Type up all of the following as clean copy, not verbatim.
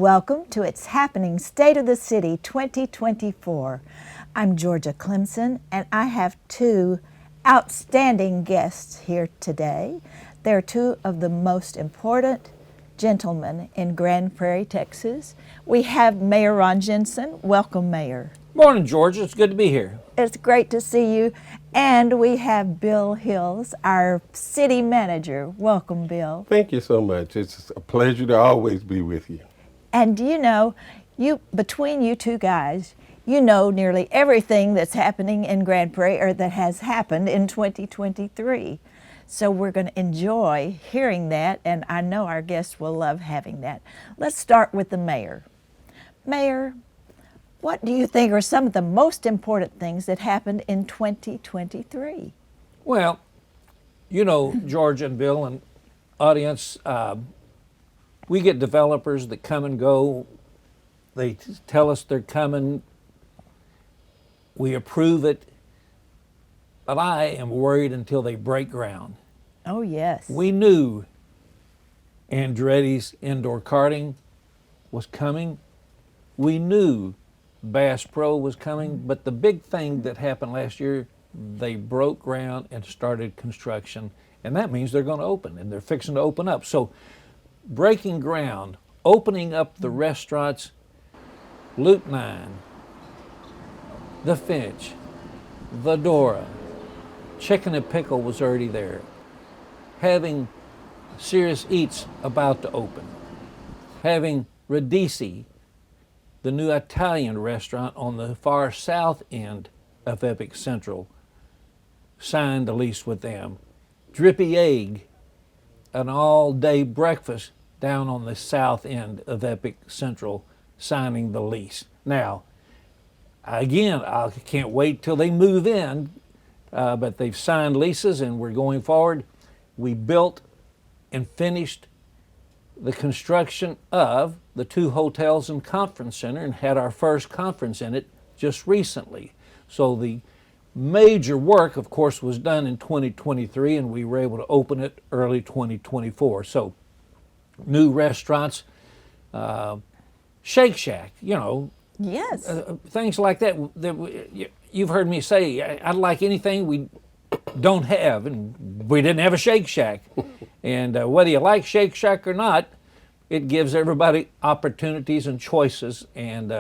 welcome to It's Happening State of the City 2024. I'm Georgia Clemson, and I have two outstanding guests here today. They're two of the most important gentlemen in Grand Prairie, Texas. We have Mayor Ron Jensen. Welcome, Mayor. Morning, Georgia. It's good to be here. It's great to see you. And we have Bill Hills, our city manager. Welcome, Bill. Thank you so much. It's a pleasure to always be with you. And you know, between you two guys, you know nearly everything that's happening in Grand Prairie or that has happened in 2023. So we're going to enjoy hearing that, and I know our guests will love having that. Let's start with the mayor. Mayor, what do you think are some of the most important things that happened in 2023? Well, you know, Georgia and Bill and audience, we get developers that come and go. They tell us they're coming. We approve it. But I am worried until they break ground. Oh, yes. We knew Andretti's indoor karting was coming. We knew Bass Pro was coming. But the big thing that happened last year, they broke ground and started construction. And that means they're going to open, and they're fixing to open up. So breaking ground, opening up the restaurants, Loop 9, the Finch, the Dora, Chicken and Pickle was already there. Having Serious Eats about to open. Having Radici, the new Italian restaurant on the far south end of Epic Central, signed a lease with them. Drippy Egg, an all-day breakfast down on the south end of Epic Central, signing the lease. Now, again, I can't wait till they move in, but they've signed leases and we're going forward. We built and finished the construction of the two hotels and conference center and had our first conference in it just recently. So the major work, of course, was done in 2023 and we were able to open it early 2024. So new restaurants, Shake Shack, you know. Yes. Things like that. You've heard me say, I'd like anything we don't have, and we didn't have a Shake Shack. And whether you like Shake Shack or not, it gives everybody opportunities and choices. And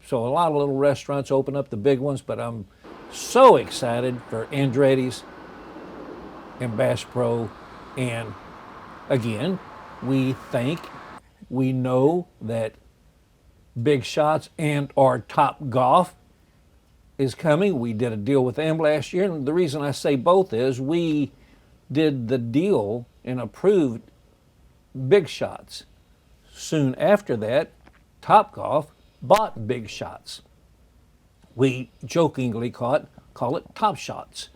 so a lot of little restaurants open up, the big ones, but I'm so excited for Andretti's and Bass Pro. And again, we know that Big Shots and our Top Golf is coming. We did a deal with them last year, and the reason I say both is we did the deal and approved Big Shots. Soon after that, Top Golf bought Big Shots. We jokingly call it Top Shots.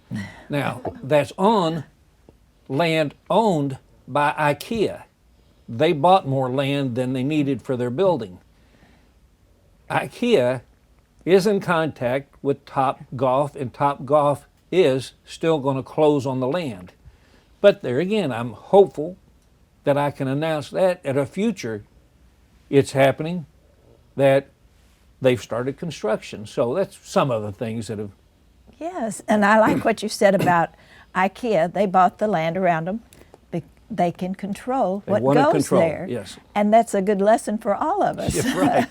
Now, that's on land owned by IKEA. They bought more land than they needed for their building. IKEA is in contact with Top Golf, and Top Golf is still going to close on the land. But there again, I'm hopeful that I can announce that at a future It's Happening, that they've started construction. So that's some of the things that have. Yes, and I like what you said about IKEA. They bought the land around them. They can control what goes there. Yes. And that's a good lesson for all of us. Yeah, right.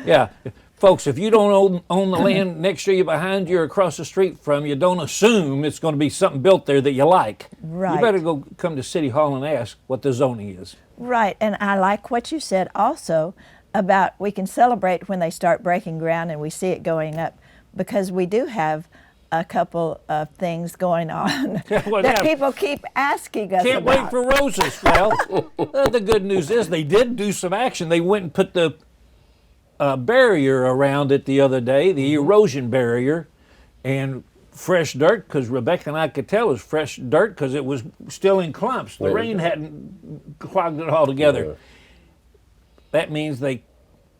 Yeah. Folks, if you don't own the land next to you, behind you, or across the street from you, don't assume it's going to be something built there that you like. Right. You better go come to City Hall and ask what the zoning is. Right, and I like what you said also about we can celebrate when they start breaking ground and we see it going up, because we do have a couple of things going on that people keep asking us Can't about. wait for roses. Well, the good news is they did do some action. They went and put the barrier around it the other day, the erosion barrier, and fresh dirt, because Rebecca and I could tell it was fresh dirt because it was still in clumps. The rain hadn't clogged it all together. Yeah. That means they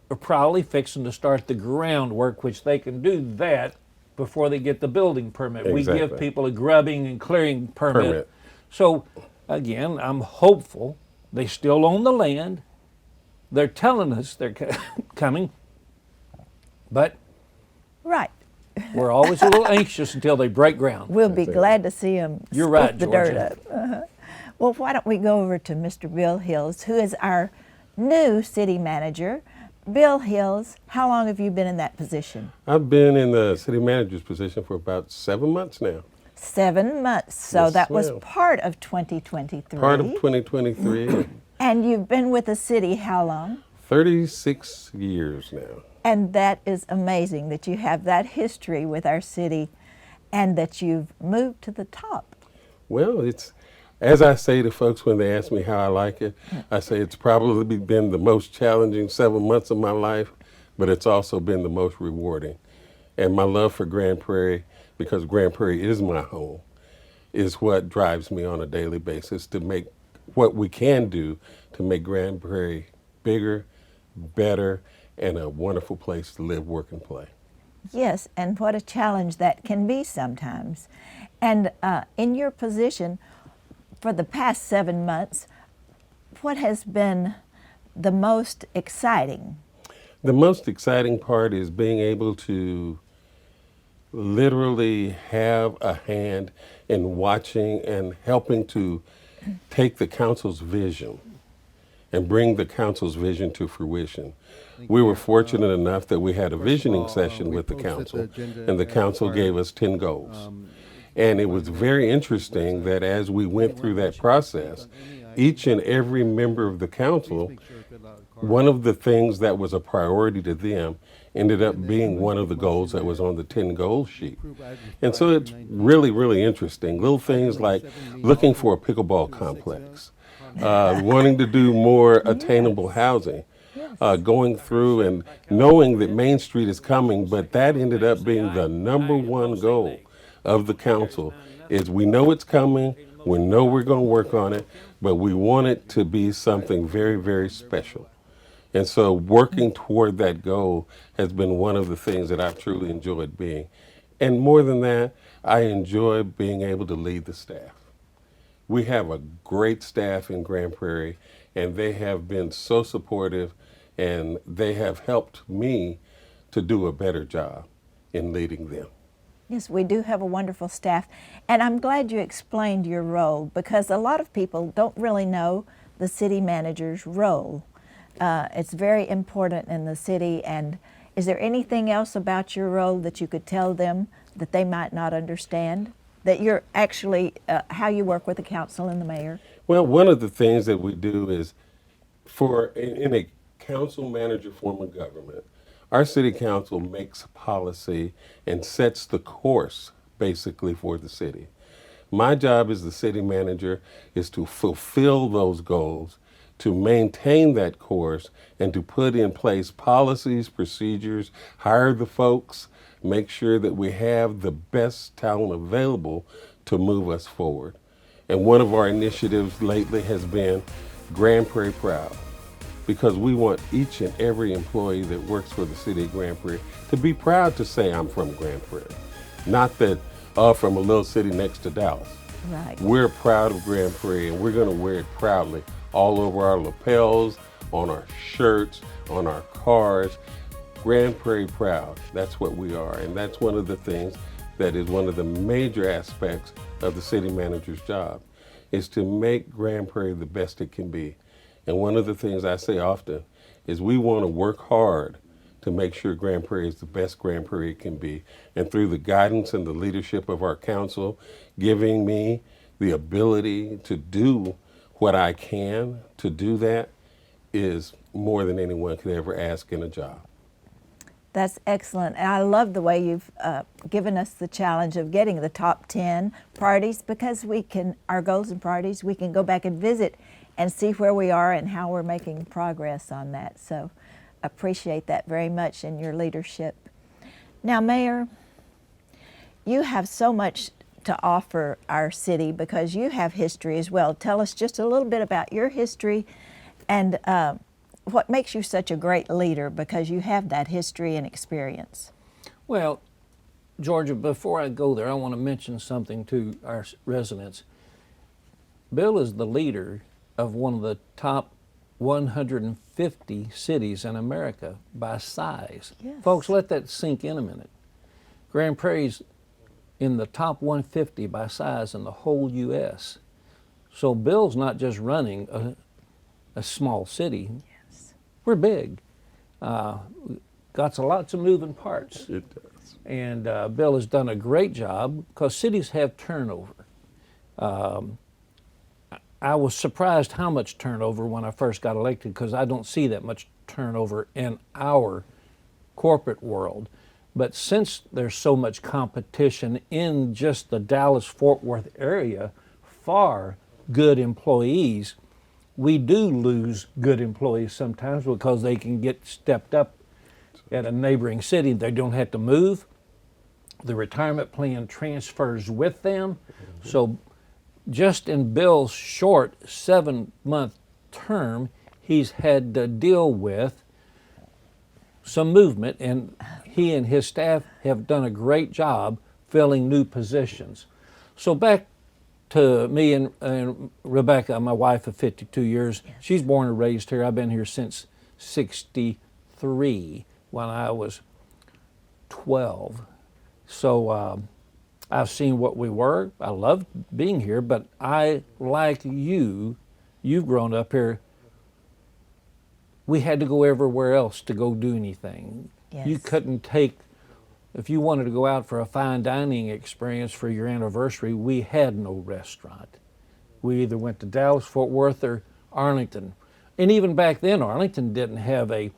are probably fixing to start the groundwork, which they can do that before they get the building permit. Exactly. We give people a grubbing and clearing permit. So again, I'm hopeful they still own the land. They're telling us they're coming, but Right. we're always a little anxious until they break ground. We'll be That's it. glad to see them You're scoop right, the dirt Georgia. up. Well, why don't we go over to Mr. Bill Hills, who is our new city manager. Bill Hills, how long have you been in that position? I've been in the city manager's position for about 7 months now. 7 months. So Yes, that was ma'am. part of 2023. Part of 2023, And you've been with the city how long? 36 years now. And that is amazing that you have that history with our city and that you've moved to the top. Well, it's, as I say to folks when they ask me how I like it, I say it's probably been the most challenging 7 months of my life, but it's also been the most rewarding. And my love for Grand Prairie, because Grand Prairie is my home, is what drives me on a daily basis to make what we can do to make Grand Prairie bigger, better, and a wonderful place to live, work, and play. Yes, and what a challenge that can be sometimes. And in your position for the past 7 months, what has been the most exciting? The most exciting part is being able to literally have a hand in watching and helping to take the council's vision and bring the council's vision to fruition. We were fortunate enough that we had a visioning session with the council, and the council gave us 10 goals. And it was very interesting that as we went through that process, each and every member of the council, one of the things that was a priority to them ended up being one of the goals that was on the 10 goal sheet. And so it's really, really interesting. Little things like looking for a pickleball complex, wanting to do more attainable housing, going through and knowing that Main Street is coming, but that ended up being the #1 goal of the council is we know it's coming, we know we're going to work on it, but we want it to be something very, very special. And so working toward that goal has been one of the things that I've truly enjoyed being. And more than that, I enjoy being able to lead the staff. We have a great staff in Grand Prairie, and they have been so supportive, and they have helped me to do a better job in leading them. Yes, we do have a wonderful staff. And I'm glad you explained your role because a lot of people don't really know the city manager's role. It's very important in the city. And is there anything else about your role that you could tell them that they might not understand? That you're actually, how you work with the council and the mayor? Well, one of the things that we do is in a council manager form of government, our city council makes policy and sets the course basically for the city. My job as the city manager is to fulfill those goals, to maintain that course, and to put in place policies, procedures, hire the folks, make sure that we have the best talent available to move us forward. And one of our initiatives lately has been Grand Prairie Proud, because we want each and every employee that works for the city of Grand Prairie to be proud to say, I'm from Grand Prairie. Not that, from a little city next to Dallas. Right. We're proud of Grand Prairie, and we're going to wear it proudly all over our lapels, on our shirts, on our cars. Grand Prairie Proud, that's what we are. And that's one of the things that is one of the major aspects of the city manager's job, is to make Grand Prairie the best it can be. And one of the things I say often is we want to work hard to make sure Grand Prairie is the best Grand Prairie it can be. And through the guidance and the leadership of our council, giving me the ability to do what I can to do that is more than anyone could ever ask in a job. That's excellent. And I love the way you've given us the challenge of getting the top 10 priorities, because we can, our goals and priorities, we can go back and visit and see where we are and how we're making progress on that. So appreciate that very much in your leadership. Now, Mayor, you have so much to offer our city because you have history as well. Tell us just a little bit about your history and what makes you such a great leader, because you have that history and experience. Well, Georgia, before I go there, I want to mention something to our residents. Bill is the leader of one of the top 150 cities in America by size. Yes. Folks, let that sink in a minute. Grand Prairie's in the top 150 by size in the whole U.S. So Bill's not just running a small city. Yes. We're big. Got lots of moving parts. It does. And Bill has done a great job because cities have turnover. I was surprised how much turnover when I first got elected because I don't see that much turnover in our corporate world. But since there's so much competition in just the Dallas-Fort Worth area for good employees, we do lose good employees sometimes because they can get stepped up at a neighboring city. They don't have to move. The retirement plan transfers with them. So just in Bill's short 7-month term, he's had to deal with some movement, and he and his staff have done a great job filling new positions. So back to me and Rebecca, my wife of 52 years. Yes. She's born and raised here. I've been here since 63 when I was 12. So I've seen what we were. I loved being here, but I, like you've grown up here. We had to go everywhere else to go do anything. Yes. You couldn't take, if you wanted to go out for a fine dining experience for your anniversary, we had no restaurant. We either went to Dallas, Fort Worth, or Arlington. And even back then, Arlington didn't have a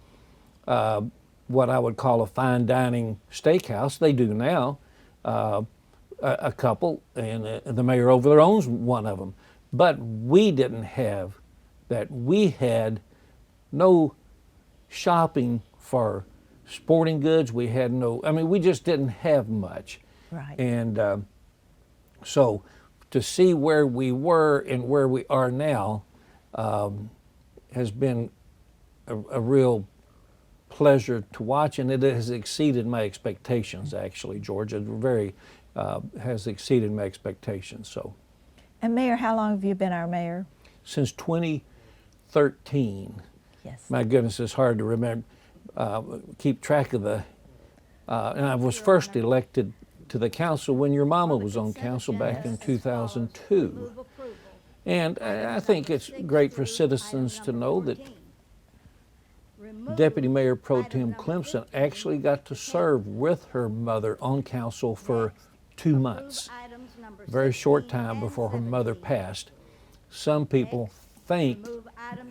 what I would call a fine dining steakhouse. They do now, a couple, and the mayor over there owns one of them. But we didn't have that. We had no shopping for sporting goods. We had no, I mean, we just didn't have much. Right. And so to see where we were and where we are now has been a real pleasure to watch, and it has exceeded my expectations, actually, George. It very has exceeded my expectations. So, And Mayor, how long have you been our mayor? since 2013. Yes. My goodness, it's hard to remember, keep track of the, and I was first elected to the council when your mama was on council back in 2002. And I think it's great for citizens to know that Deputy Mayor Pro Tem Clemson actually got to serve with her mother on council for 2 months, a very short time before her mother passed. Some people think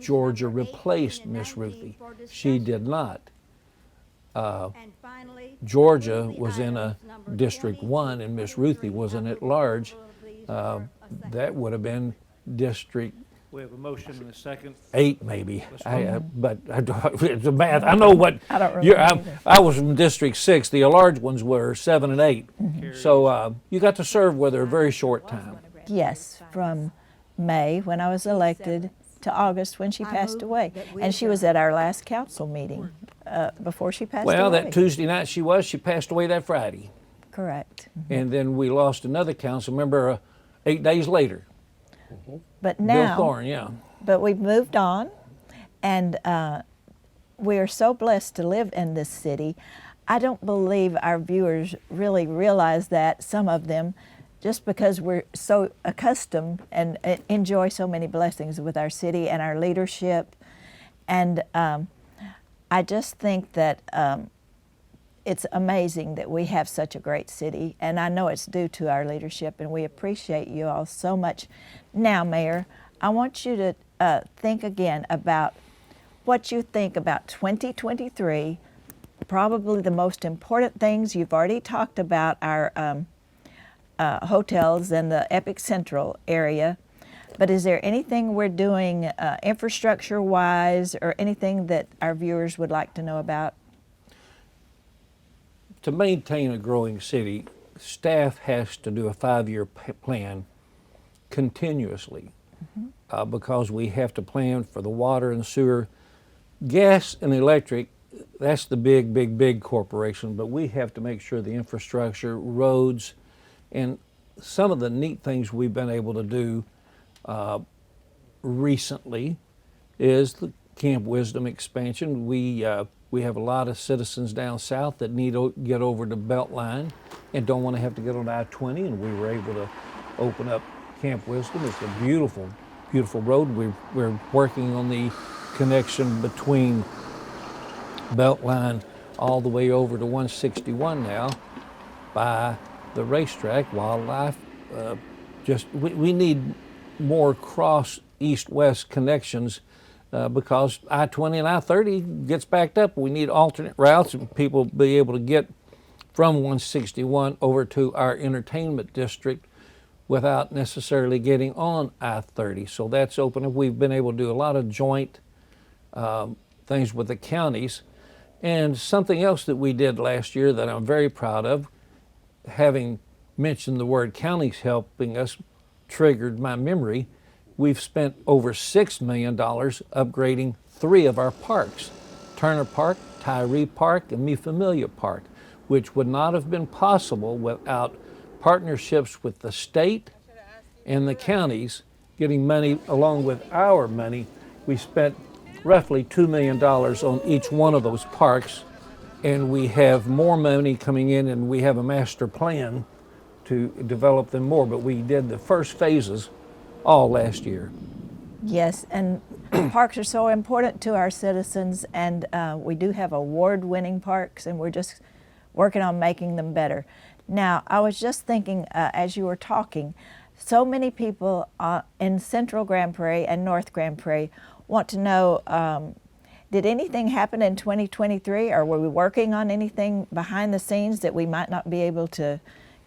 Georgia replaced Miss Ruthie. She did not. Georgia was in a District 1 and Miss Ruthie was an at-large. That would have been District We have a motion and a second. 8 maybe. But it's a math. I know what. I don't remember either. I was in District 6. The large ones were 7 and 8. So you got to serve with her a very short time. Yes, from May when I was elected to August when she passed away. And she was at our last council meeting before she passed Well, away. that Tuesday night she passed away that Friday. Correct. And then we lost another council member 8 days later. But Bill now, Thorne, yeah. but we've moved on, and we are so blessed to live in this city. I don't believe our viewers really realize that, some of them, just because we're so accustomed and enjoy so many blessings with our city and our leadership. And I just think that it's amazing that we have such a great city, and I know it's due to our leadership, and we appreciate you all so much. Now, Mayor, I want you to think again about what you think about 2023, probably the most important things. You've already talked about our hotels and the Epic Central area, but is there anything we're doing infrastructure-wise or anything that our viewers would like to know about? To maintain a growing city, staff has to do a 5-year plan continuously because we have to plan for the water and sewer. Gas and electric, that's the big corporation, but we have to make sure the infrastructure, roads, and some of the neat things we've been able to do recently is the Camp Wisdom expansion. We have a lot of citizens down south that need to get over the Beltline and don't want to have to get on I-20, and we were able to open up Camp Wisdom. It's a beautiful, beautiful road. We're working on the connection between Beltline all the way over to 161 now by the racetrack, wildlife. We need more cross east-west connections because I-20 and I-30 gets backed up. We need alternate routes and people be able to get from 161 over to our entertainment district without necessarily getting on I-30. So that's open. We've been able to do a lot of joint things with the counties. And something else that we did last year that I'm very proud of, having mentioned the word counties helping us triggered my memory. We've spent over $6 million upgrading 3 of our parks, Turner Park, Tyree Park, and Mi Familia Park, which would not have been possible without partnerships with the state and the counties getting money along with our money. We spent roughly $2 million on each one of those parks, and we have more money coming in, and we have a master plan to develop them more, but we did the first phases all last year. Yes, and parks are so important to our citizens, and we do have award-winning parks, and we're just working on making them better. Now, I was just thinking as you were talking, so many people in Central Grand Prairie and North Grand Prairie want to know, did anything happen in 2023, or were we working on anything behind the scenes that we might not be able to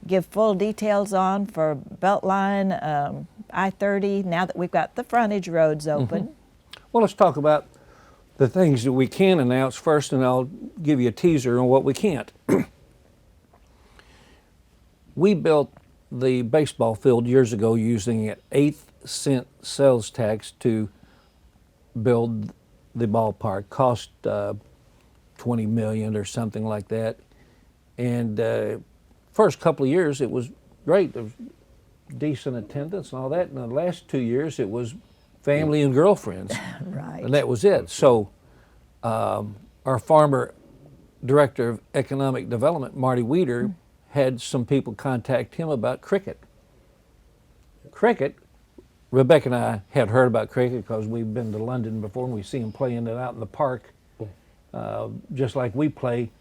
give full details on for Beltline, I-30, now that we've got the frontage roads open? Mm-hmm. Well, let's talk about the things that we can announce first, and I'll give you a teaser on what we can't. We built the baseball field years ago using an 8-cent sales tax to build the ballpark. Cost $20 million or something like that. And first couple of years it was great. There was decent attendance and all that. And the last 2 years it was family and girlfriends. Right. And that was it. So our former director of economic development, Marty Weeder, had some people contact him about cricket. Cricket, Rebecca and I had heard about cricket because we've been to London before and we see them playing it out in the park, just like we play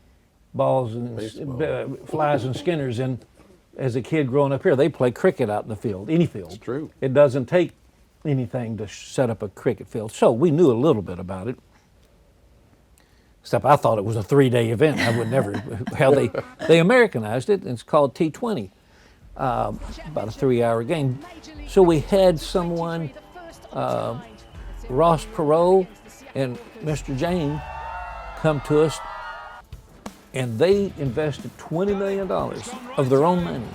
balls and flies and skinners. And as a kid growing up here, they play cricket out in the field, any field. It's true. It doesn't take anything to set up a cricket field. So we knew a little bit about it. Except I thought it was a 3-day event. I would never, how they Americanized it, and it's called T20, about a 3-hour game. So we had someone, Ross Perot and Mr. Jane, come to us, and they invested $20 million of their own money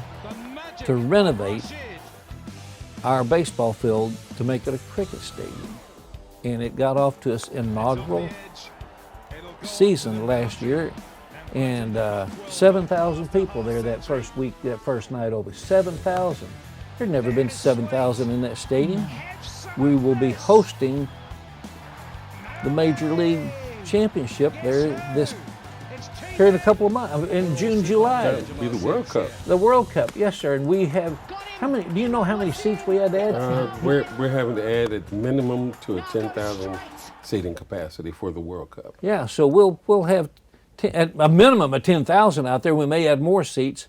to renovate our baseball field to make it a cricket stadium. And it got off to its inaugural season last year, and 7,000 people there that first week, that first night over. 7,000. There'd never been 7,000 in that stadium. We will be hosting the Major League Championship there here in a couple of months, in June, July. That'll be the World Cup. The World Cup, yes, sir. And we have, how many? Do you know how many seats we had to add? We're having to add at minimum to a 10,000 seating capacity for the World Cup. Yeah, so we'll have at a minimum of 10,000 out there. We may add more seats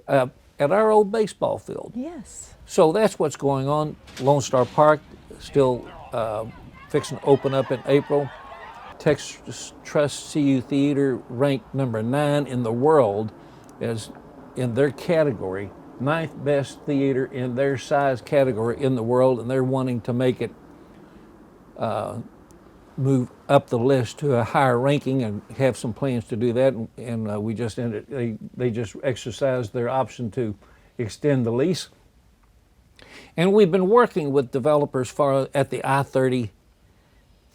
at our old baseball field. Yes. So that's what's going on. Lone Star Park still fixing to open up in April. Texas Trust CU Theater ranked number 9 in the world as in their category, 9th best theater in their size category in the world, and they're wanting to make it move up the list to a higher ranking and have some plans to do that. And we just ended, they just exercised their option to extend the lease. And we've been working with developers at the I-30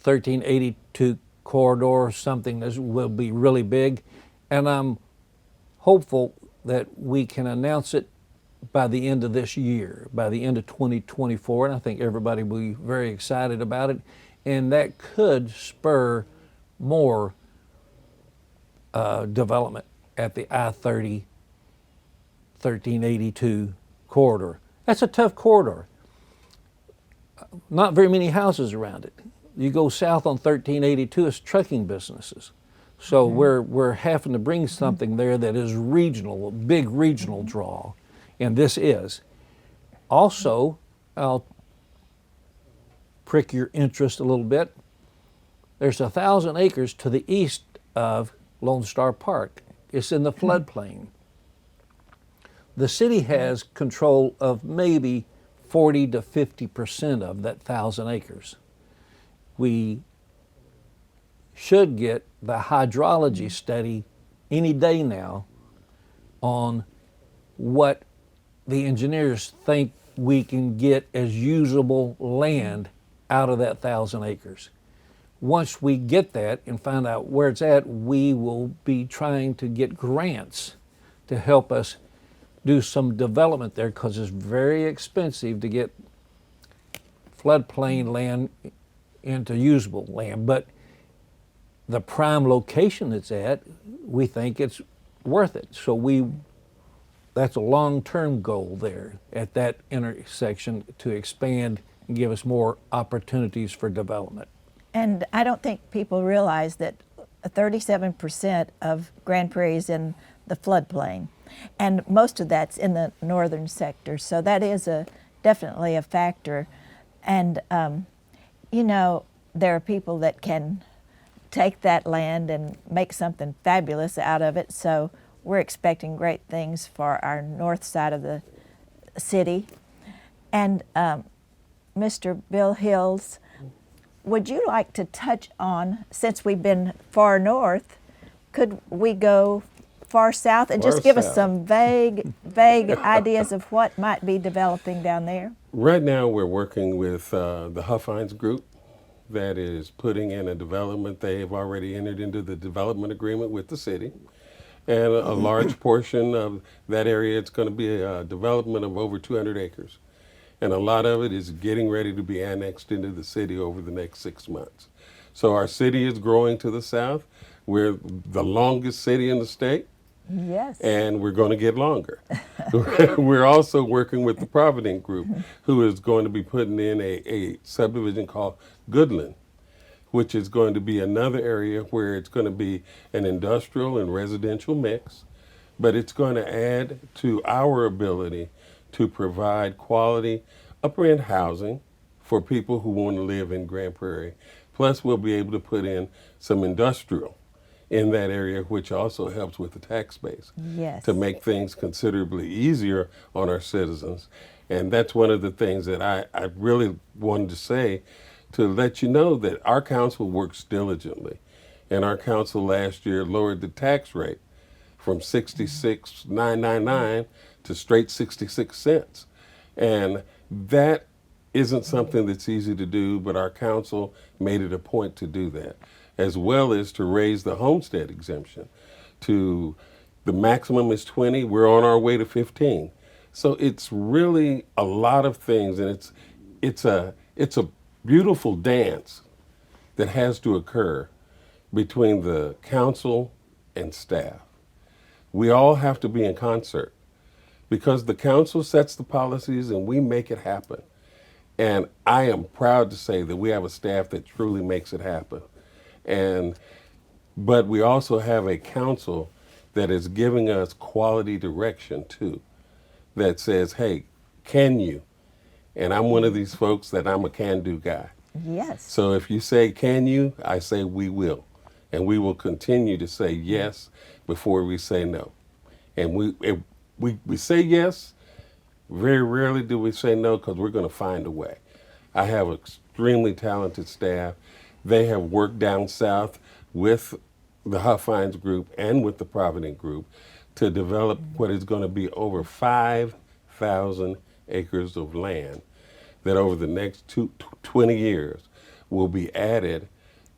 1382 corridor, something that will be really big. And I'm hopeful that we can announce it by the end of this year, by the end of 2024. And I think everybody will be very excited about it. and that could spur more development at the I-30 1382 corridor. That's a tough corridor. Not very many houses around it. You go south on 1382, it's trucking businesses. So we're having to bring something there that is regional, a big regional draw, and this is. Also, I'll prick your interest a little bit. There's 1,000 acres to the east of Lone Star Park. It's in the floodplain. The city has control of maybe 40 to 50% of that 1,000 acres. We should get the hydrology study any day now on what the engineers think we can get as usable land out of that 1,000 acres. Once we get that and find out where it's at, we will be trying to get grants to help us do some development there, because it's very expensive to get floodplain land into usable land. But the prime location it's at, we think it's worth it. So that's a long-term goal there at that intersection, to expand and give us more opportunities for development. And I don't think people realize that 37% of Grand Prairie is in the floodplain, and most of that's in the northern sector. So that is definitely a factor. And you know, there are people that can take that land and make something fabulous out of it. So we're expecting great things for our north side of the city. And Mr. Bill Hills, would you like to touch on, since we've been far north, could we go far south and just give us some vague ideas of what might be developing down there? Right now, we're working with the Huffines Group that is putting in a development. They have already entered into the development agreement with the city. And a large portion of that area, it's going to be a development of over 200 acres. And a lot of it is getting ready to be annexed into the city over the next 6 months. So our city is growing to the south. We're the longest city in the state. Yes. And we're going to get longer. We're also working with the Provident Group, who is going to be putting in a subdivision called Goodland, which is going to be another area where it's going to be an industrial and residential mix, but it's going to add to our ability to provide quality upper-end housing for people who want to live in Grand Prairie. Plus, we'll be able to put in some industrial in that area, which also helps with the tax base. Yes. To make things considerably easier on our citizens. And that's one of the things that I really wanted to say, to let you know that our council works diligently. And our council last year lowered the tax rate from 66.999 to straight 66 cents. And that isn't something that's easy to do, but our council made it a point to do that, as well as to raise the homestead exemption to the maximum is 20. We're on our way to 15. So it's really a lot of things, and it's a beautiful dance that has to occur between the council and staff. We all have to be in concert, because the council sets the policies and we make it happen. And I am proud to say that we have a staff that truly makes it happen. But we also have a council that is giving us quality direction too, that says, hey, can you? And I'm one of these folks that I'm a can-do guy. Yes. So if you say, can you? I say we will. And we will continue to say yes before we say no. And we say yes. Very rarely do we say no, because we're going to find a way. I have an extremely talented staff. They have worked down south with the Huffines Group and with the Provident Group to develop what is going to be over 5,000 acres of land that over the next 20 years will be added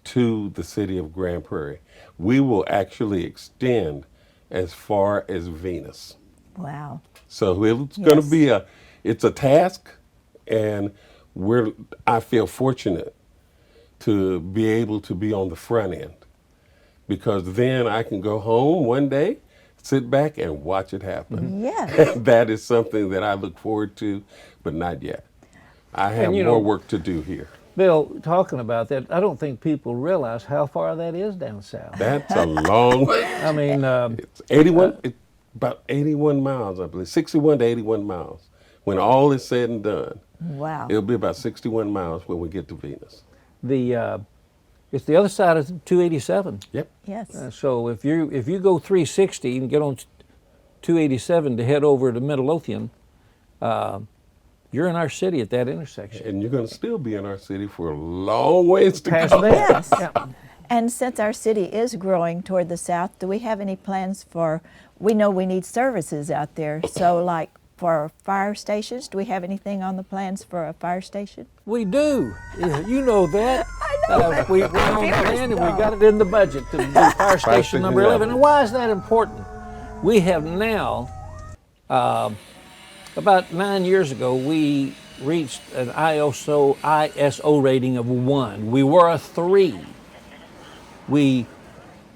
to the city of Grand Prairie. We will actually extend as far as Venus. Wow. So it's going to be it's a task, and I feel fortunate to be able to be on the front end, because then I can go home one day, sit back and watch it happen. Yes. That is something that I look forward to, but not yet. I have And, you more know, work to do here. Bill, talking about that, I don't think people realize how far that is down south. That's a long way. I mean, It's 81, about 81 miles, I believe, 61 to 81 miles. When all is said and done, Wow. it'll be about 61 miles when we get to Venus. it's the other side of 287. Yep. Yes. So if you go 360 and get on 287 to head over to Midlothian, you're in our city at that intersection. And you're going to still be in our city for a long ways to Past go. that. Yes. Yeah. And since our city is growing toward the south, do we have any plans for, we know we need services out there, so like for fire stations, do we have anything on the plans for a fire station? We do. Yeah, you know that. I know. We own the land and we got it in the budget to do fire station number 11. And why is that important? We have now, about 9 years ago, we reached an ISO rating of 1. We were a 3. We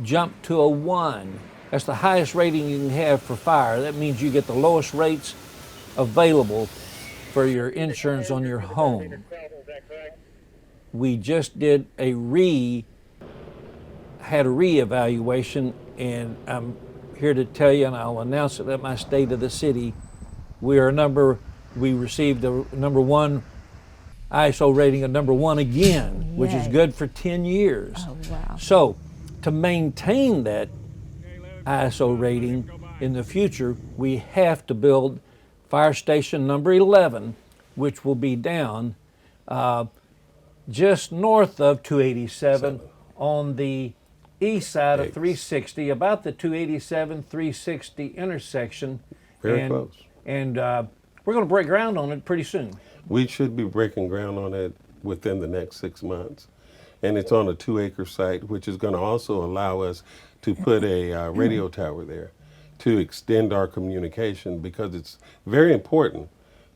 jumped to a 1. That's the highest rating you can have for fire. That means you get the lowest rates available for your insurance on your home. We just did had a reevaluation, and I'm here to tell you, and I'll announce it at my State of the City. We received a number 1 ISO rating of number 1 again, which is Yay. good for 10 years. Oh, wow. So to maintain that ISO rating in the future, we have to build fire station number 11, which will be down just north of 287 on the east side of 360, about the 287-360 intersection. Very close. And we're going to break ground on it pretty soon. We should be breaking ground on it within the next 6 months. And it's on a 2-acre site, which is going to also allow us to put a radio tower there to extend our communication, because it's very important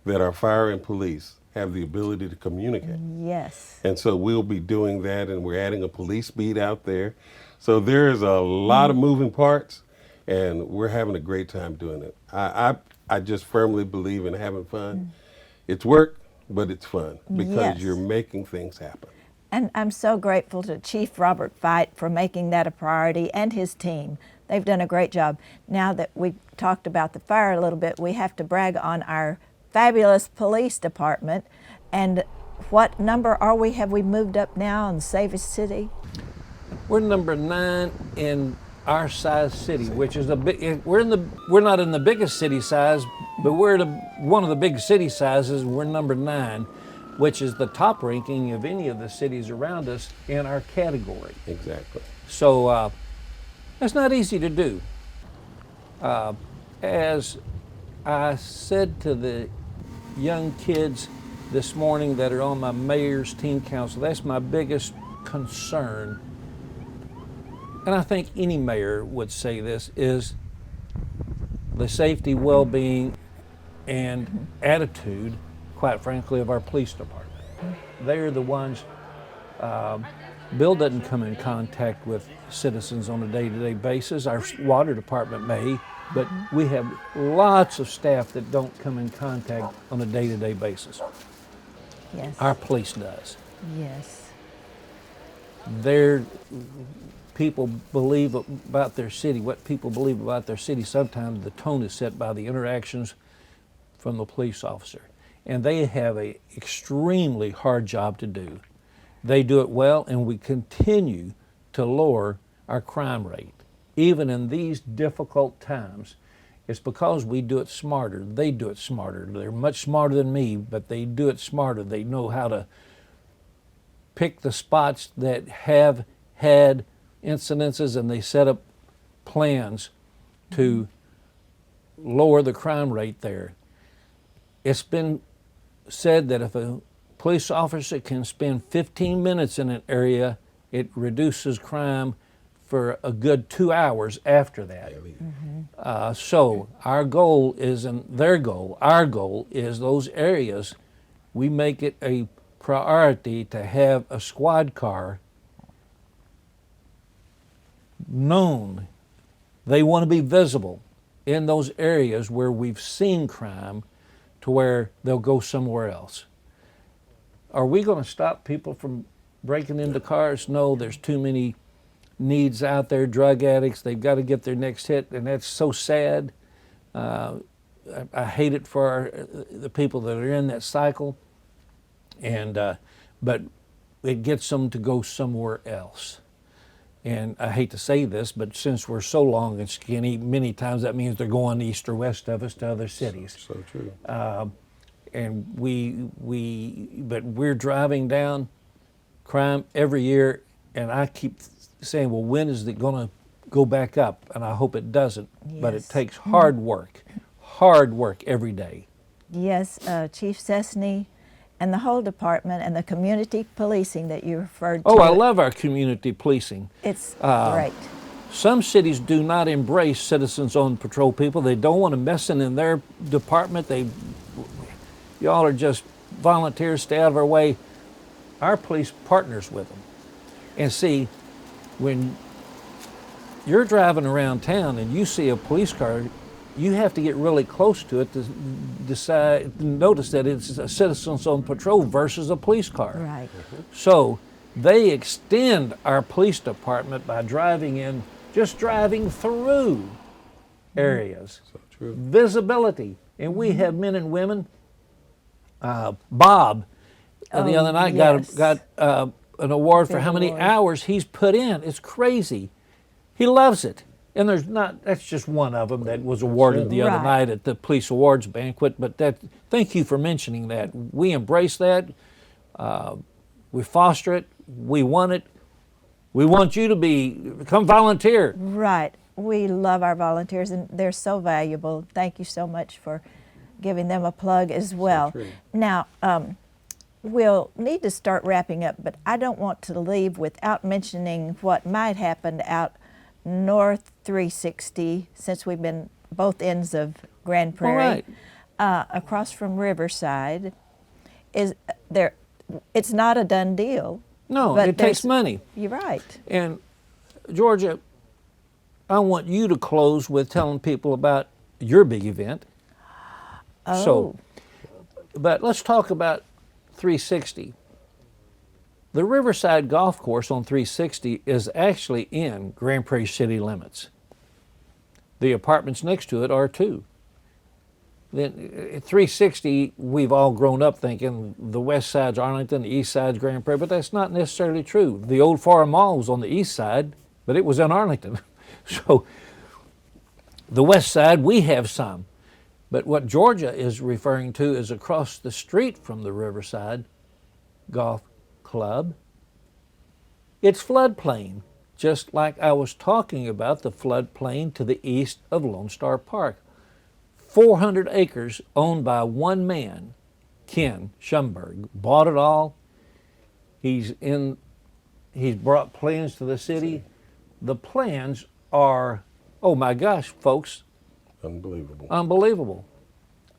that our fire and police have the ability to communicate. Yes. And so we'll be doing that, and we're adding a police beat out there. So there is a lot of moving parts, and we're having a great time doing it. I just firmly believe in having fun. It's work, but it's fun, because Yes. you're making things happen. And I'm so grateful to Chief Robert Fite for making that a priority, and his team. They've done a great job. Now that we've talked about the fire a little bit, we have to brag on our fabulous police department. And what number are we? Have we moved up now in safest city? We're number 9 in our size city, which is we're not in the biggest city size, but we're one of the big city sizes. We're number 9, which is the top ranking of any of the cities around us in our category. Exactly. So that's not easy to do. As I said to the young kids this morning that are on my mayor's teen council, that's my biggest concern. And I think any mayor would say this, is the safety, well-being, and attitude, quite frankly, of our police department. They're the ones, Bill doesn't come in contact with citizens on a day-to-day basis. Our water department may, but we have lots of staff that don't come in contact on a day-to-day basis. Yes. Our police does. Yes. People believe about their city, what people believe about their city, sometimes the tone is set by the interactions from the police officer. And they have an extremely hard job to do. They do it well, and we continue to lower our crime rate. Even in these difficult times, it's because we do it smarter. They do it smarter. They're much smarter than me, but they do it smarter. They know how to pick the spots that have had incidences, and they set up plans to lower the crime rate there. It's been said that if a police officer can spend 15 minutes in an area, it reduces crime for a good 2 hours after that. So our goal is, and their goal, our goal is those areas, we make it a priority to have a squad car known. They want to be visible in those areas where we've seen crime to where they'll go somewhere else. Are we going to stop people from breaking into cars? No, there's too many needs out there, drug addicts. They've got to get their next hit, and that's so sad. I hate it for the people that are in that cycle, and but it gets them to go somewhere else. And I hate to say this, but since we're so long and skinny, many times that means they're going east or west of us to other cities. So true. And but we're driving down crime every year, and I keep saying, well, when is it going to go back up? And I hope it doesn't. But it Yes. takes hard work every day. Yes, Chief Cessny and the whole department and the community policing that you referred to. Oh, I love our community policing. It's Uh, great. Some cities do not embrace citizens on patrol people. They don't want them messing in their department. Y'all are just volunteers, stay out of our way. Our police partners with them. And see, when you're driving around town and you see a police car, you have to get really close to it to notice that it's a citizens on patrol versus a police car. Right. So they extend our police department by just driving through areas. So true. Visibility. And we have men and women. Bob, the Oh, other night yes. got an award for Big how many award. hours he's put in. It's crazy. He loves it. And that's just one of them that was awarded the other Right. night at the police awards banquet. But thank you for mentioning that. We embrace that. We foster it. We want it. We want you to come volunteer. Right. We love our volunteers, and they're so valuable. Thank you so much for giving them a plug as well. true. Now, we'll need to start wrapping up, but I don't want to leave without mentioning what might happen out north 360, since we've been both ends of Grand Prairie, right. across from Riverside. It's not a done deal. No, but it takes there's- money. You're right. And Georgia, I want you to close with telling people about your big event. Oh, So, but let's talk about 360. The Riverside Golf Course on 360 is actually in Grand Prairie city limits. The apartments next to it are too. Then at 360, we've all grown up thinking the west side's Arlington, the east side's Grand Prairie, but that's not necessarily true. The old Farm Mall was on the east side, but it was in Arlington. So the west side, we have some. But what Georgia is referring to is across the street from the Riverside Golf Club. It's floodplain, just like I was talking about the floodplain to the east of Lone Star Park. 400 acres owned by one man, Ken Schumberg, bought it all. He's brought plans to the city. The plans are, oh my gosh, folks, Unbelievable. unbelievable.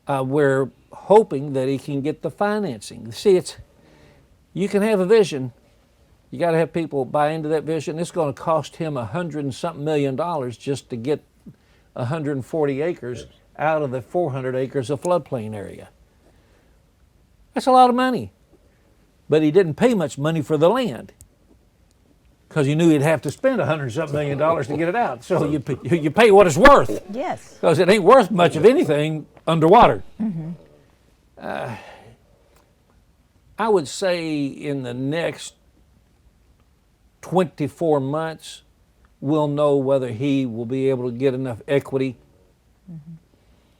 We're hoping that he can get the financing. See, you can have a vision. You got to have people buy into that vision. It's going to cost him $100 and something million just to get 140 acres out of the 400 acres of floodplain area. That's a lot of money. But he didn't pay much money for the land because he knew he'd have to spend $100 and something million to get it out. So you pay what it's worth, yes. because it ain't worth much of anything underwater. I would say in the next 24 months, we'll know whether he will be able to get enough equity,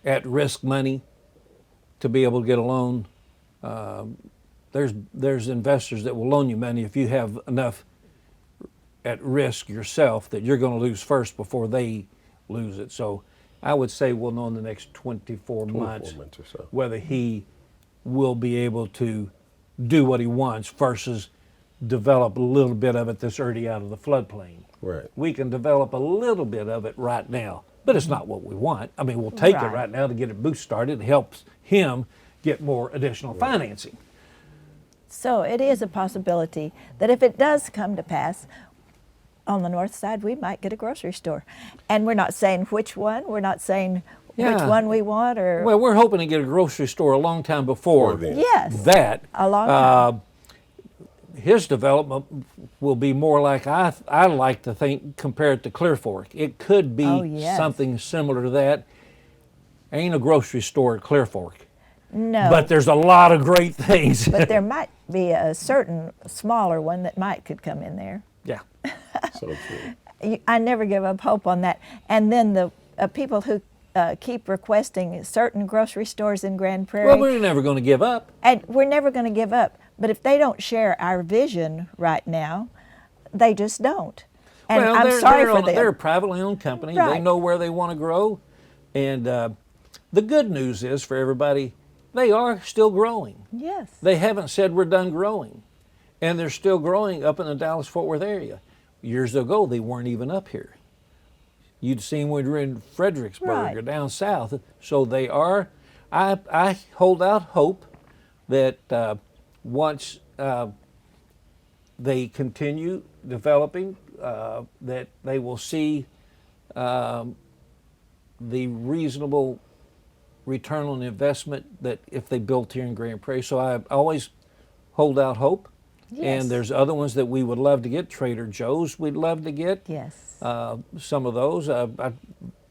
at risk money, to be able to get a loan. There's investors that will loan you money if you have enough at risk yourself that you're going to lose first before they lose it. So I would say we'll know in the next 24 months months or so. whether he will be able to do what he wants versus develop a little bit of it that's already out of the floodplain. Right. We can develop a little bit of it right now, but it's not what we want. I mean, we'll take it Right. right now to get it boost started. It helps him get more additional financing. So it is a possibility that if it does come to pass, on the north side, we might get a grocery store. And we're not saying which one, we're not saying which Yeah. one we want or, Well, we're hoping to get a grocery store a long time before Before then. yes, that. a long time. His development will be more like I like to think compared to Clear Fork. It could be Oh, yes. something similar to that. Ain't a grocery store at Clear Fork, No, but there's a lot of great things. but there might be a certain smaller one that could come in there. Yeah. So true. I never give up hope on that. And then the people who keep requesting certain grocery stores in Grand Prairie, Well, we're never going to give up. and we're never going to give up. But if they don't share our vision right now, they just don't. And Well, I'm sorry for they're a them. privately owned company. They Right. know where they want to grow. And the good news is for everybody, they are still growing. Yes. They haven't said we're done growing. And they're still growing up in the Dallas-Fort Worth area. Years ago, they weren't even up here. You'd seen when we were in Fredericksburg Right. or down south. So they are, I hold out hope that once they continue developing, that they will see the reasonable return on investment that if they built here in Grand Prairie. So I always hold out hope. Yes. And there's other ones that we would love to get. Trader Joe's we'd love to get. Yes. Some of those.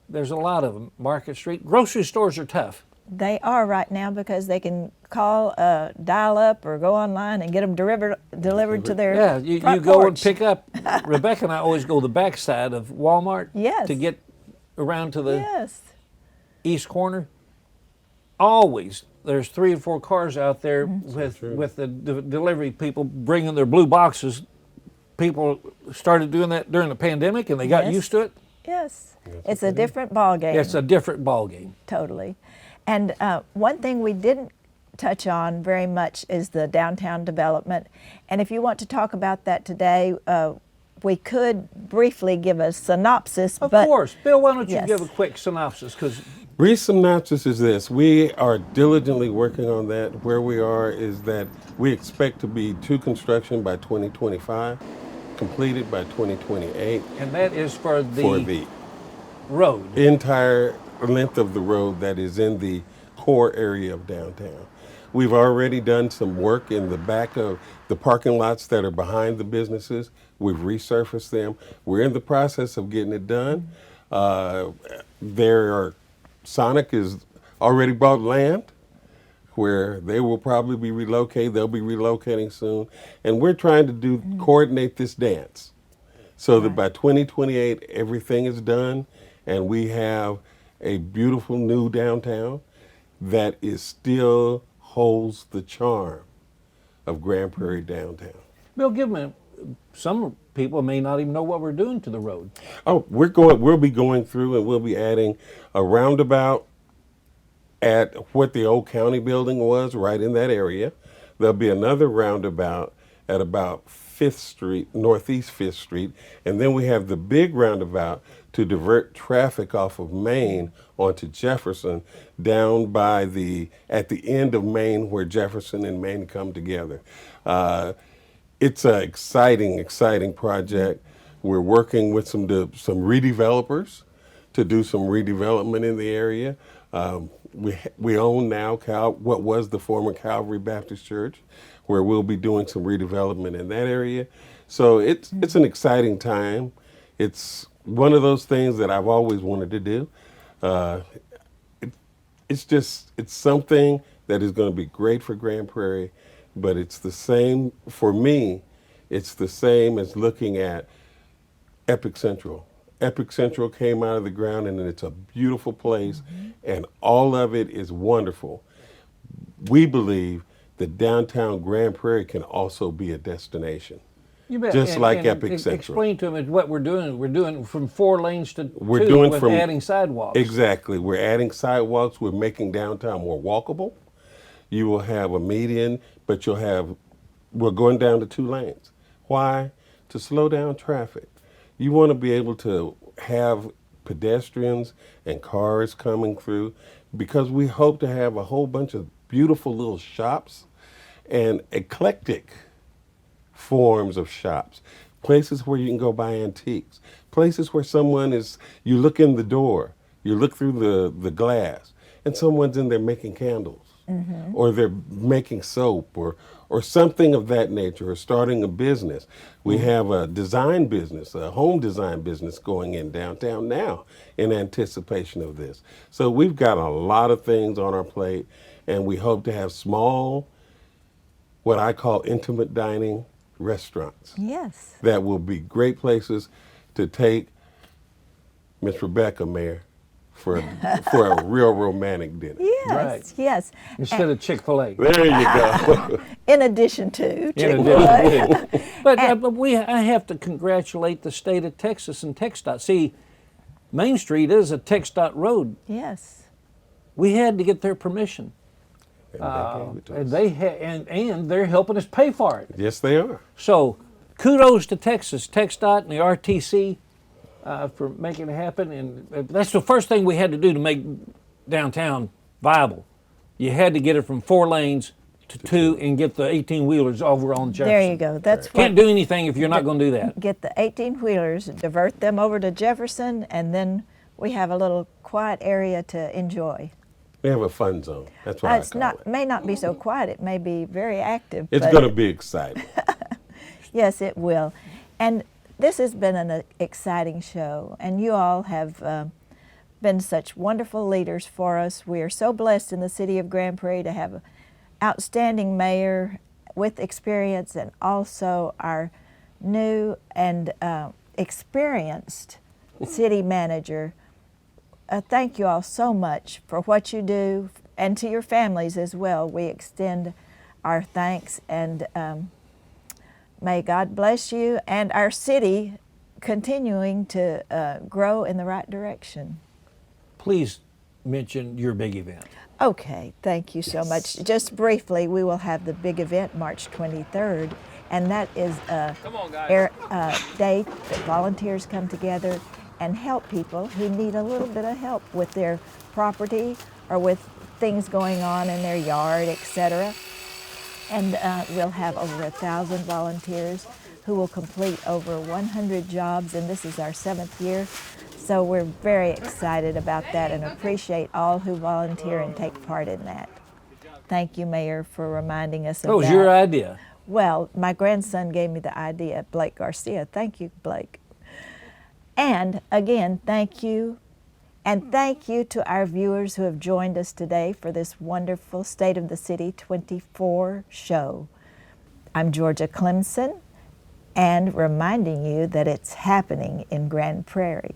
There's a lot of them. Market Street. Grocery stores are tough. They are right now because they can call, dial up, or go online and get them delivered to their Yeah, you front go and porch. pick up. Rebecca and I always go the backside of Walmart Yes. to get around to the Yes. east corner. Always there's 3 or 4 cars out there Mm-hmm. with the delivery people bringing their blue boxes. People started doing that during the pandemic and they got Yes. used to it. Yes. It's a different ball game. It's a different ball game. Totally. And one thing we didn't touch on very much is the downtown development. And if you want to talk about that today, we could briefly give a synopsis. Of but course. Bill, why don't you Yes. give a quick synopsis? Because Brief synopsis is this. We are diligently working on that. Where we are is that we expect to be to construction by 2025, completed by 2028 and that is for for the road. entire length of the road that is in the core area of downtown. We've already done some work in the back of the parking lots that are behind the businesses. We've resurfaced them. We're in the process of getting it done. Sonic has already bought land where they will probably be relocated. They'll be relocating soon. And we're trying to coordinate this dance so that by 2028, everything is done and we have a beautiful new downtown that is still holds the charm of Grand Prairie downtown. Bill, give me, some people may not even know what we're doing to the road. Oh, we'll be going through and we'll be adding a roundabout at what the old county building was right in that area. There'll be another roundabout at about 5th Street, Northeast 5th Street. And then we have the big roundabout to divert traffic off of Main onto Jefferson down by at the end of Main where Jefferson and Main come together. It's an exciting project. We're working with some redevelopers to do some redevelopment in the area. We own now what was the former Calvary Baptist Church, where we'll be doing some redevelopment in that area. So it's an exciting time. It's one of those things that I've always wanted to do. It's something that is going to be great for Grand Prairie, but it's the same, for me, it's the same as looking at Epic Central. Epic Central came out of the ground and it's a beautiful place and all of it is wonderful. We believe that downtown Grand Prairie can also be a destination. You bet. Just like Epic ex- Central. Explain to them what we're doing. We're doing from 4 lanes to We're 2 doing with from- adding sidewalks. Exactly. We're adding sidewalks. We're making downtown more walkable. You will have a median, but we're going down to 2 lanes. Why? To slow down traffic. You want to be able to have pedestrians and cars coming through because we hope to have a whole bunch of beautiful little shops and eclectic forms of shops, places where you can go buy antiques, places where someone is, you look in the door, you look through the glass, and someone's in there making candles, or they're making soap, or something of that nature, or starting a business. We have a design business, a home design business going in downtown now in anticipation of this. So we've got a lot of things on our plate, and we hope to have small, what I call intimate dining restaurants Yes. that will be great places to take Miss Rebecca, Mayor, for a real romantic dinner. Yes, Right. yes. Instead of Chick-fil-A. There you go. In addition to In Chick-fil-A. addition to- But I have to congratulate the state of Texas and TxDOT. See, Main Street is a TxDOT road. Yes. We had to get their permission. And they gave it to And us. and they're helping us pay for it. Yes, they are. So kudos to Texas, TxDOT and the RTC for making it happen. And that's the first thing we had to do to make downtown viable. You had to get it from 4 lanes to 2 and get the 18-wheelers over on Jefferson. There you go. That's Can't what, do anything if you're not going to do that. get the 18-wheelers, divert them over to Jefferson, and then we have a little quiet area to enjoy. We have a fun zone. That's what I It's call not it. may not be so quiet. It may be very active. It's but going to be exciting. yes, it will. And this has been an exciting show, and you all have been such wonderful leaders for us. We are so blessed in the city of Grand Prairie to have an outstanding mayor with experience, and also our new and experienced city manager. Thank you all so much for what you do, and to your families as well. We extend our thanks, and may God bless you and our city continuing to grow in the right direction. Please mention your big event. Okay, thank you so much. Just briefly, we will have the big event March 23rd, and that is a day that volunteers come together and help people who need a little bit of help with their property or with things going on in their yard, etc. And we'll have over 1,000 volunteers who will complete over 100 jobs, and this is our 7th year. So we're very excited about that and appreciate all who volunteer and take part in that. Thank you, Mayor, for reminding us of That was that. your idea. Well, my grandson gave me the idea, Blake Garcia. Thank you, Blake. And again, thank you. And thank you to our viewers who have joined us today for this wonderful State of the City 24 show. I'm Georgia Clemson, and reminding you that it's happening in Grand Prairie.